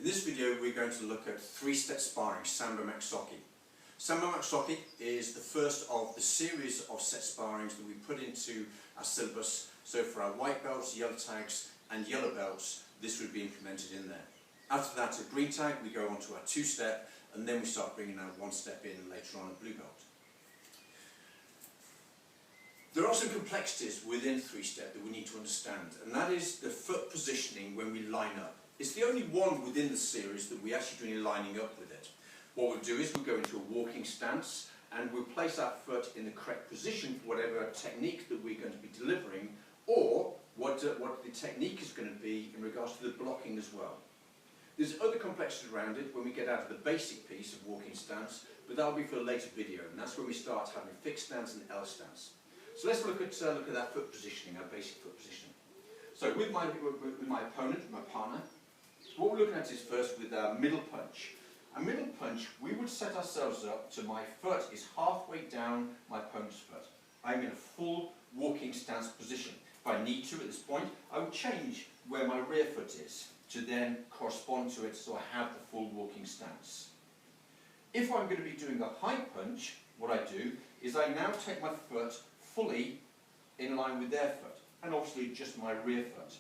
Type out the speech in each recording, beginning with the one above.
this video we're going to look at three-step sparring, Sambo Maksaki. Sambo Maksaki is the first of the series of set sparrings that we put into our syllabus. So for our white belts, yellow tags and yellow belts, this would be implemented in there. After that, at green tag, we go on to our two-step, and then we start bringing our one-step in later on at blue belt. There are some complexities within three-step that we need to understand, and that is the foot positioning when we line up. It's the only one within the series that we actually do any lining up with it. What we'll do is we'll go into a walking stance and we'll place our foot in the correct position for whatever technique that we're going to be delivering, or what the technique is going to be in regards to the blocking as well. There's other complexity around it when we get out of the basic piece of walking stance, but that'll be for a later video, and that's when we start having fixed stance and L stance. So let's look at that foot positioning, our basic foot positioning. So with my opponent, my partner, what we're looking at is first with our middle punch. A middle punch, we would set ourselves up to my foot is halfway down my opponent's foot. I'm in a full walking stance position. If I need to at this point, I would change where my rear foot is to then correspond to it so I have the full walking stance. If I'm going to be doing a high punch, what I do is I now take my foot fully in line with their foot, and obviously just my rear foot.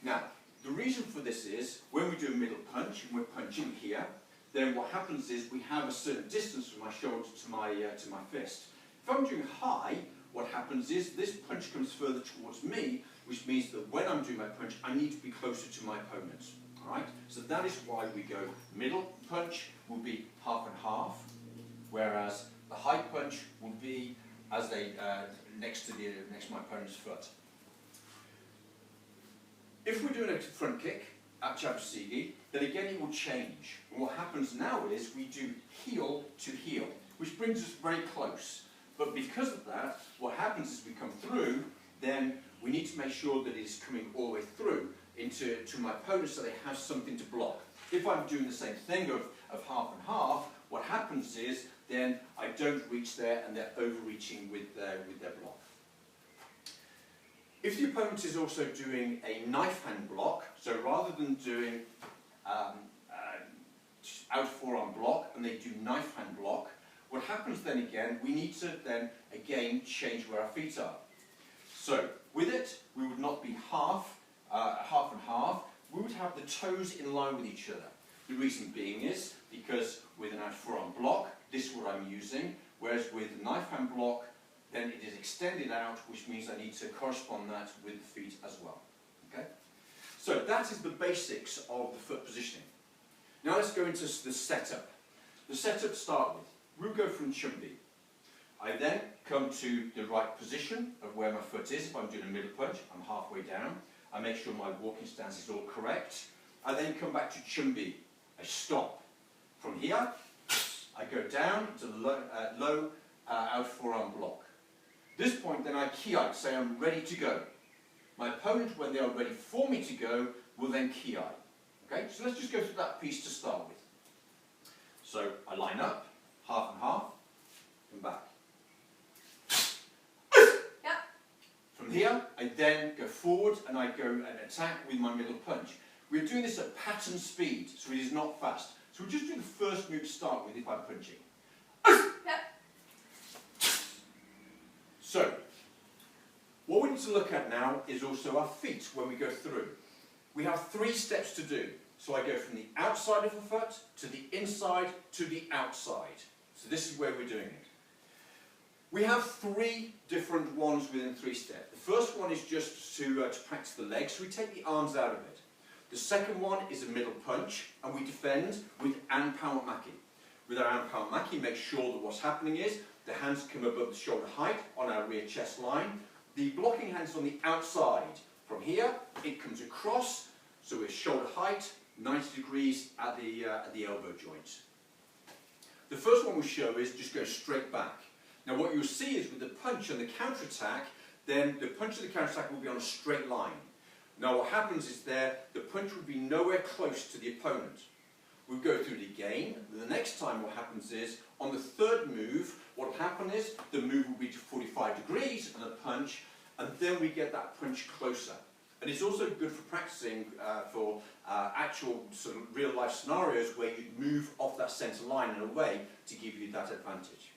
Now, the reason for this is, when we do a middle punch, and we're punching here, then what happens is we have a certain distance from my shoulder to my fist. If I'm doing high, what happens is this punch comes further towards me, which means that when I'm doing my punch, I need to be closer to my opponent. Alright? So that is why we go middle punch will be half and half, whereas the high punch will be as they next to my opponent's foot. If we're doing a front kick at Chabasigi, then again it will change. And what happens now is we do heel to heel, which brings us very close. But because of that, what happens is we come through, then we need to make sure that it is coming all the way through to my opponent so they have something to block. If I'm doing the same thing of half and half, what happens is then I don't reach there and they're overreaching with their block. If the opponent is also doing a knife hand block, so rather than doing out forearm block and they do knife hand block, what happens then again, we need to then again change where our feet are. So with it, we would not be half and half, we would have the toes in line with each other. The reason being is because with an out forearm block, this is what I'm using, whereas with a knife hand block, then it is extended out, which means I need to correspond that with the feet as well. Okay? So that is the basics of the foot positioning. Now let's go into the setup. The setup to start with, we'll go from Chumbi. I then come to the right position of where my foot is. If I'm doing a middle punch, I'm halfway down. I make sure my walking stance is all correct. I then come back to Chumbi. I stop. From here, I go down to the low out forearm block. This point then I ki-eye, say I'm ready to go. My opponent, when they are ready for me to go, will then ki-eye. Okay, so let's just go through that piece to start with. So I line up, half and half, and back. Yep. From here, I then go forward and I go and attack with my middle punch. We're doing this at pattern speed, so it is not fast. So we'll just do the first move to start with if I'm punching. Yep. So, what we need to look at now is also our feet when we go through. We have 3 steps to do. So I go from the outside of the foot to the inside to the outside. So this is where we're doing it. We have 3 different ones within 3 steps. The first one is just to practice the legs, so we take the arms out of it. The second one is a middle punch, and we defend with Anpawamaki. With our Anpawamaki, make sure that what's happening is the hands come above the shoulder height on our rear chest line. The blocking hands on the outside. From here, it comes across, so we're shoulder height, 90 degrees at the elbow joint. The first one we show is just go straight back. Now what you'll see is with the punch and the counter-attack, then the punch and the counter-attack will be on a straight line. Now what happens is there, the punch will be nowhere close to the opponent. We'll go through it again. The next time what happens is, on the third move, what will happen is, the move will be to 45 degrees and a punch, and then we get that punch closer. And it's also good for practicing for actual sort of real life scenarios where you move off that centre line in a way to give you that advantage.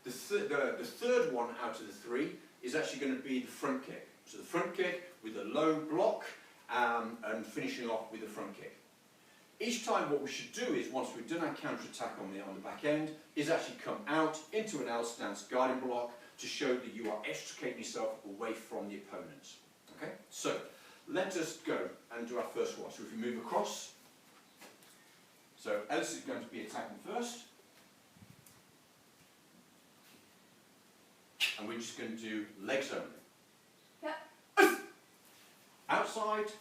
The third one out of the three is actually going to be the front kick. So the front kick with a low block and finishing off with the front kick. Each time what we should do is, once we've done our counter-attack on the back end, is actually come out into an L stance guiding block to show that you are extricating yourself away from the opponent. Okay, so let us go and do our first one. So if we move across, so Ellis is going to be attacking first, and we're just going to do legs only. Yep. Outside,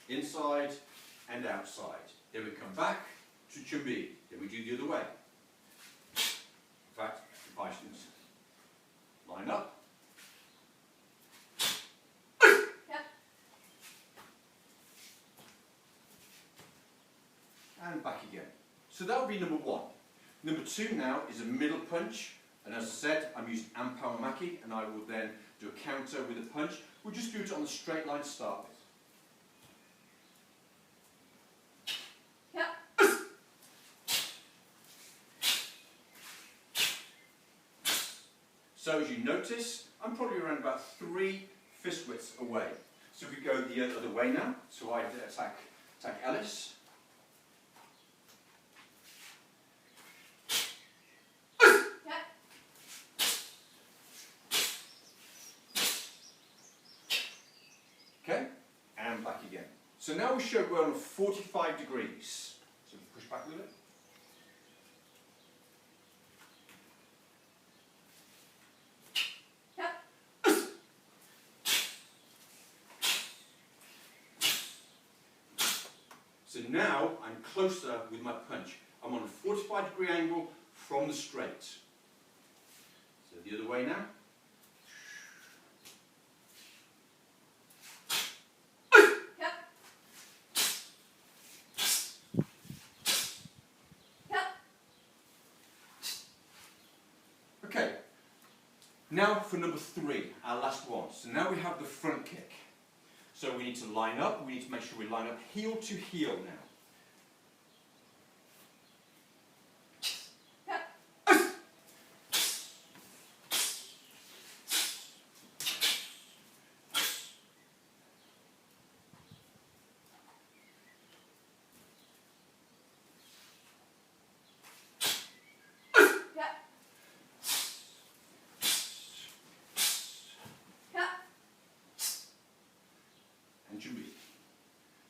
inside, and outside. Then we come back to Chumbi. Then we do the other way. In fact, if I should line up. Yep. And back again. So that would be number one. Number two now is a middle punch. And as I said, I'm using Ampao-Maki, and I will then do a counter with a punch. We'll just do it on the straight line to start with. So as you notice, I'm probably around about 3 fist widths away. So if we go the other way now, so I attack Ellis. Okay, and back again. So now we show we're on 45 degrees. So push back a little bit. So now I'm closer with my punch. I'm on a 45-degree angle from the straight. So the other way now. Yep. Yep. Okay. Now for number 3, our last one. So now we have the front kick. So we need to line up, we need to make sure we line up heel to heel now.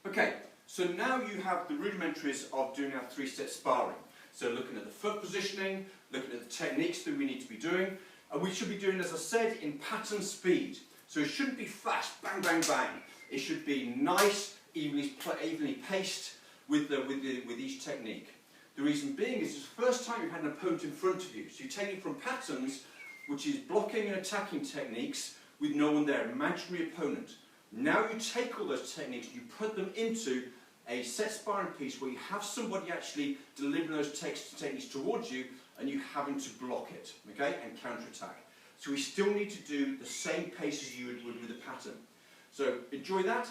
Okay, so now you have the rudimentaries of doing our 3-step sparring. So looking at the foot positioning, looking at the techniques that we need to be doing, and we should be doing, as I said, in pattern speed. So it shouldn't be fast, bang, bang, bang. It should be nice, evenly paced with each technique. The reason being is it's the first time you've had an opponent in front of you. So you're taking from patterns, which is blocking and attacking techniques with no one there, imaginary opponent. Now you take all those techniques and you put them into a set sparring piece where you have somebody actually delivering those techniques towards you and you having to block it, okay, and counter-attack. So we still need to do the same pace as you would with a pattern. So enjoy that.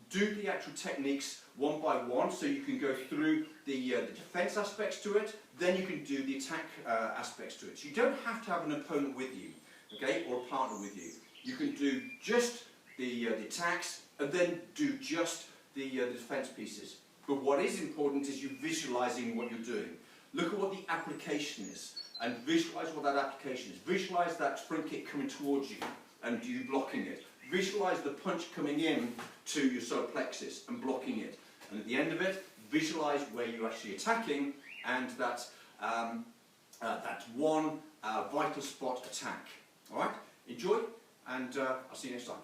Do the actual techniques one by one so you can go through the defence aspects to it, then you can do the attack aspects to it. So you don't have to have an opponent with you, okay, or a partner with you. You can do just the attacks and then do just the defence pieces. But what is important is you visualising what you're doing. Look at what the application is and visualise what that application is. Visualise that front kick coming towards you and you blocking it. Visualise the punch coming in to your solar plexus and blocking it. And at the end of it, visualise where you're actually attacking and that one vital spot attack. Alright? Enjoy and I'll see you next time.